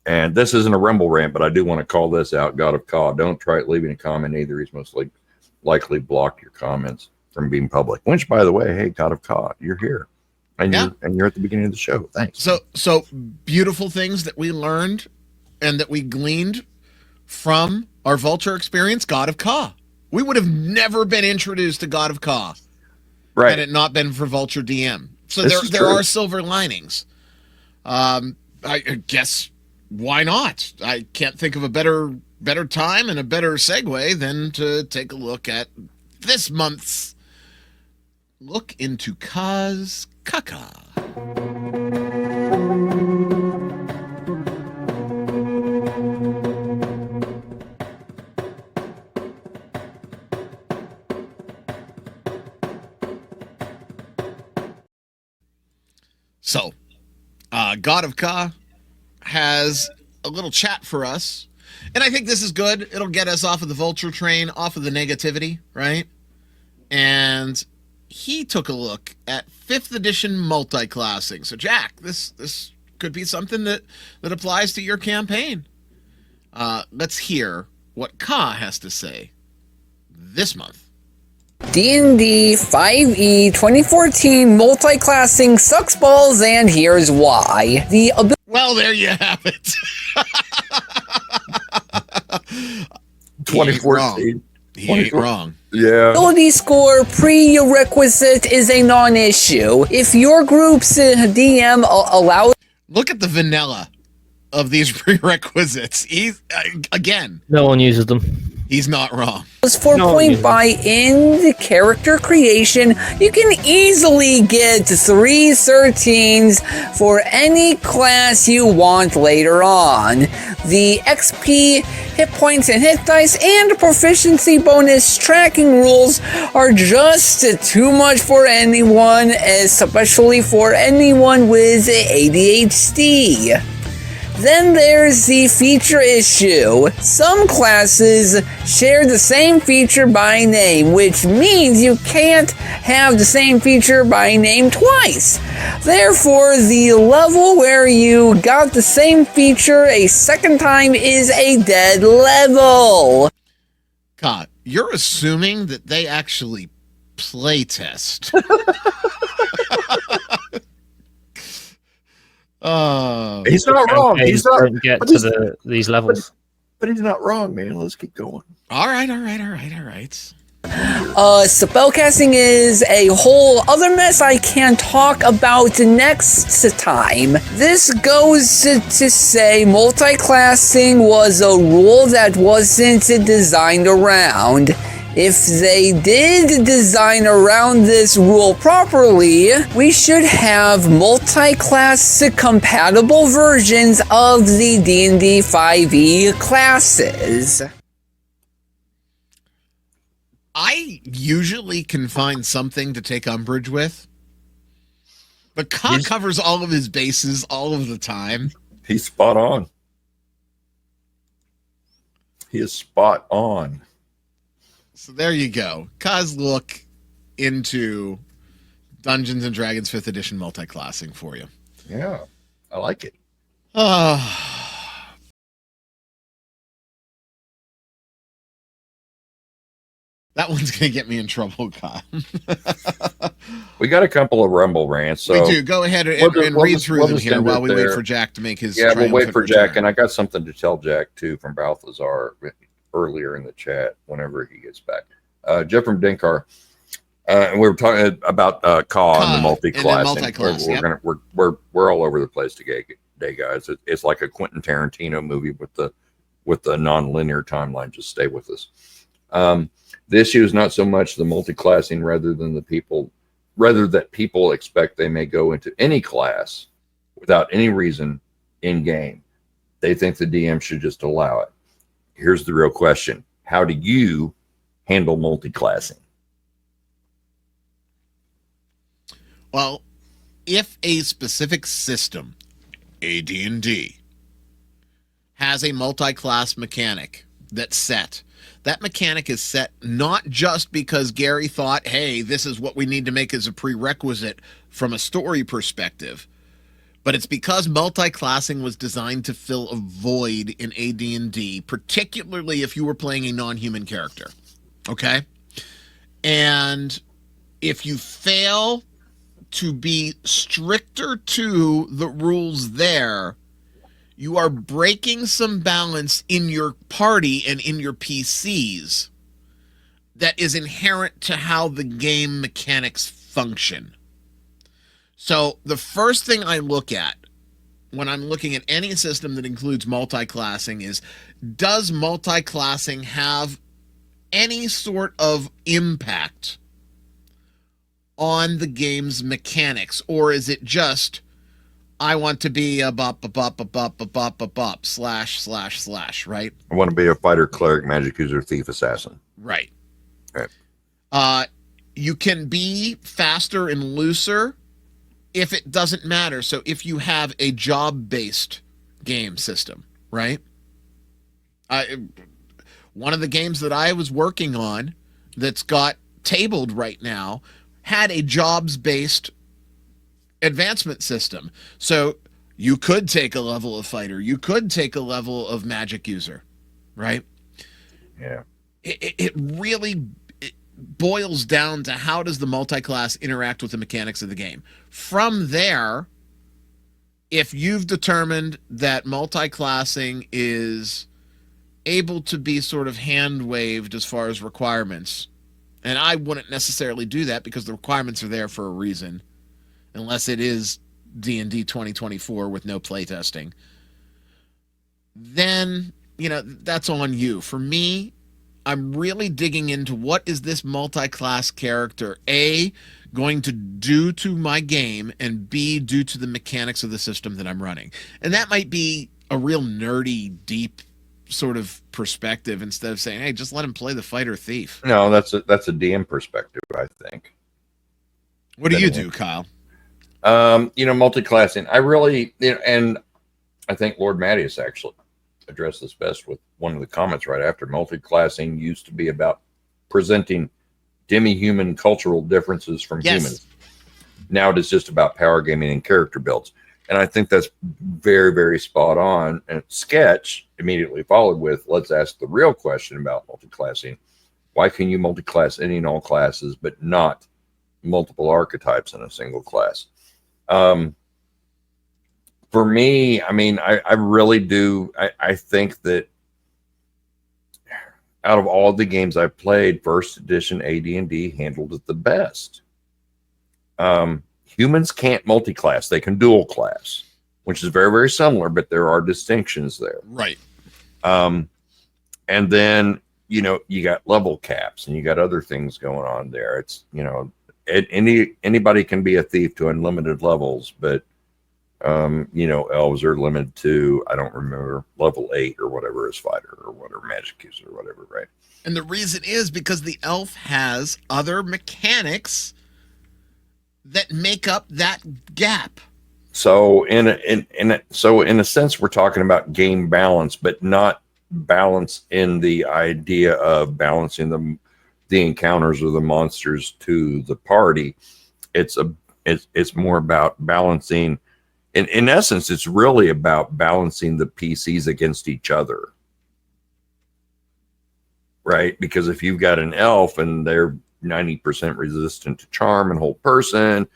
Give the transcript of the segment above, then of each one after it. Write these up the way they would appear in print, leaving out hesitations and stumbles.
And this isn't a Rumble rant, but I do want to call this out. GodOfKa, don't try leaving a comment either. He's most likely blocked your comments from being public. Which, by the way, hey, GodOfKa, you're here, and you're at the beginning of the show. Thanks. So beautiful things that we learned and that we gleaned from our Vulture experience. GodOfKa. We would have never been introduced to GodOfKa, right, had it not been for Vulture DM. So there are silver linings. I guess. Why not? I can't think of a better time and a better segue than to take a look at this month's look into Ka's Kaka. So, GodOfKa has a little chat for us, and I think this is good. It'll get us off of the Vulture train, off of the negativity, right? And he took a look at 5th edition multiclassing. So Jack, this could be something that applies to your campaign. Let's hear what Ka has to say this month. D&D 5e 2014 multiclassing sucks balls, and here's why. Well, there you have it. 2014. He ain't wrong. Yeah. Ability score prerequisite is a non-issue. If your group's DM allows... Look at the vanilla of these prerequisites. He's, again... No one uses them. He's not wrong. For point buy-in character creation, you can easily get 3 13s for any class you want later on. The XP, hit points, and hit dice, and proficiency bonus tracking rules are just too much for anyone, especially for anyone with ADHD. Then there's the feature issue. Some classes share the same feature by name, which means you can't have the same feature by name twice. Therefore, the level where you got the same feature a second time is a dead level. God, you're assuming that they actually play test. He's not wrong. He's not don't get to these levels. But he's not wrong, man. Let's keep going. All right. Spellcasting is a whole other mess I can talk about next time. This goes to say multiclassing was a rule that wasn't designed around. If they did design around this rule properly, we should have multi-class compatible versions of the D&D 5e classes. I usually can find something to take umbrage with, but Ka covers all of his bases all of the time. He's spot on. He is spot on. So there you go. Ka's look into Dungeons and Dragons 5th edition multiclassing for you. Yeah, I like it. That one's going to get me in trouble, Ka. We got a couple of Rumble rants. So we do. Go ahead and read through them here while we wait for Jack to make his we'll wait for return. Jack. And I got something to tell Jack, too, from Balthazar earlier in the chat whenever he gets back. Jeff from Dinkar. And we were talking about Ka and the multi-classing. We're all over the place today, guys. It's like a Quentin Tarantino movie with the non-linear timeline. Just stay with us. The issue is not so much the multi-classing, rather that people expect they may go into any class without any reason in game. They think the DM should just allow it. Here's the real question: how do you handle multi-classing? Well, if a specific system, AD&D, has a multi-class mechanic that's set, that mechanic is set not just because Gary thought, hey, this is what we need to make as a prerequisite from a story perspective, But it's because multi-classing was designed to fill a void in AD&D, particularly if you were playing a non-human character. Okay? And if you fail to be stricter to the rules there, you are breaking some balance in your party and in your PCs that is inherent to how the game mechanics function. So the first thing I look at when I'm looking at any system that includes multi-classing is, does multi-classing have any sort of impact on the game's mechanics? Or is it just, I want to be a bop, slash, right? I want to be a fighter, cleric, magic user, thief, assassin. Right. Right. You can be faster and looser if it doesn't matter. So if you have a job-based game system, right? One of the games that I was working on that's got tabled right now had a jobs-based advancement system. So you could take a level of fighter. You could take a level of magic user, right? Yeah. It really boils down to, how does the multi-class interact with the mechanics of the game? From there, if you've determined that multi-classing is able to be sort of hand-waved as far as requirements, and I wouldn't necessarily do that because the requirements are there for a reason, unless it is D&D 2024 with no playtesting, then, that's on you. For me, I'm really digging into, what is this multi-class character, A, going to do to my game, and B, do to the mechanics of the system that I'm running. And that might be a real nerdy, deep sort of perspective, instead of saying, hey, just let him play the fighter thief. No, that's a DM perspective, I think. What do you do, Kyle? Multi-classing. I really, and I think Lord Mattius actually addressed this best with one of the comments right after. Multi-classing used to be about presenting demi-human cultural differences from humans. Now it is just about power gaming and character builds. And I think that's very, very spot on. And Sketch immediately followed with, let's ask the real question about multi-classing. Why can you multi-class any and all classes, but not multiple archetypes in a single class? For me, I really do. I think that out of all the games I've played, first edition AD&D handled it the best. Humans can't multi-class. They can dual class, which is very, very similar, but there are distinctions there. Right. And then, you got level caps and you got other things going on there. It's, anybody can be a thief to unlimited levels, but elves are limited to, I don't remember, level 8 or whatever is fighter or whatever, magic user or whatever, right? And the reason is because the elf has other mechanics that make up that gap. So in a sense, we're talking about game balance, but not balance in the idea of balancing the encounters or the monsters to the party. It's more about balancing. In essence, it's really about balancing the PCs against each other, right? Because if you've got an elf and they're 90% resistant to charm and hold person,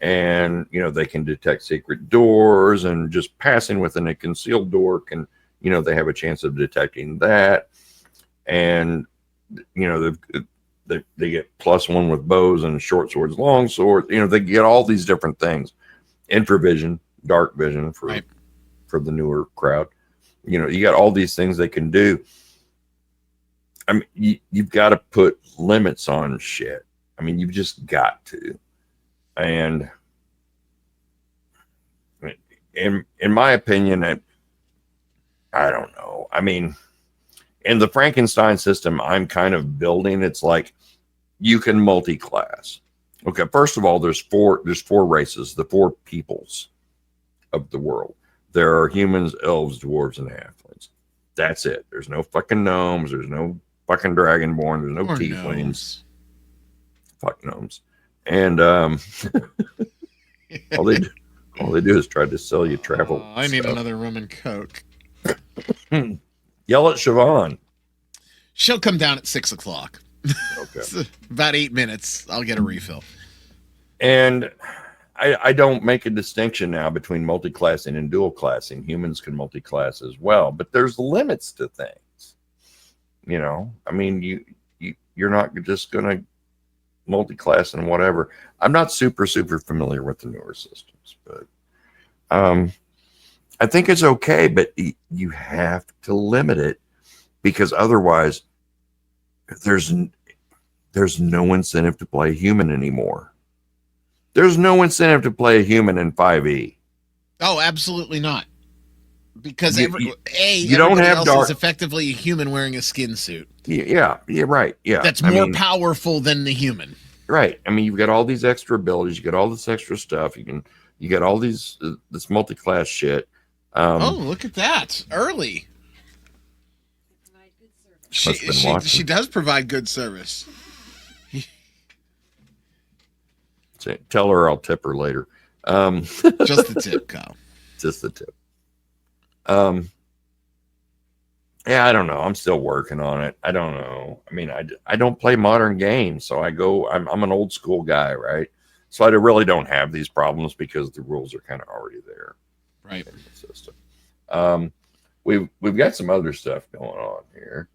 and they can detect secret doors, and just passing within a concealed door can, they have a chance of detecting that, and they get +1 with bows and short swords, long swords. They get all these different things. Infravision, dark vision for the newer crowd. You got all these things they can do. You've got to put limits on shit. You've just got to. And in my opinion, I don't know. In the Frankenstein system I'm kind of building, it's like you can multi-class. Okay, first of all, there's four races, the four peoples of the world. There are humans, elves, dwarves, and halflings. That's it. There's no fucking gnomes. There's no fucking dragonborn. There's no tieflings. Fuck gnomes. And all All they do is try to sell you travel. I need stuff. another rum and Coke. Yell at Siobhan. She'll come down at 6 o'clock. Okay. About 8 minutes. I'll get a refill. And I don't make a distinction now between multi-classing and dual classing. Humans can multi-class as well, but there's limits to things. You know, I mean, you're not just going to multi-class and whatever. I'm not super familiar with the newer systems, but I think it's okay, but you have to limit it, because otherwise there's no incentive to play human anymore. There's no incentive to play a human in 5e. Oh, absolutely not. Because you don't everybody have else dark. is effectively a human wearing a skin suit. Yeah, right. Yeah, That's more powerful than the human. Right. I mean, you've got all these extra abilities. You got all this extra stuff. You got all these this multi-class shit. Oh, look at that! Early. She does provide good service. Tell her I'll tip her later. Just the tip, Kyle. Just the tip. Yeah, I don't know. I'm still working on it. I don't know. I mean, I don't play modern games, so I'm an old school guy, right? So I really don't have these problems because the rules are kind of already there, right, in the system. We've got some other stuff going on here.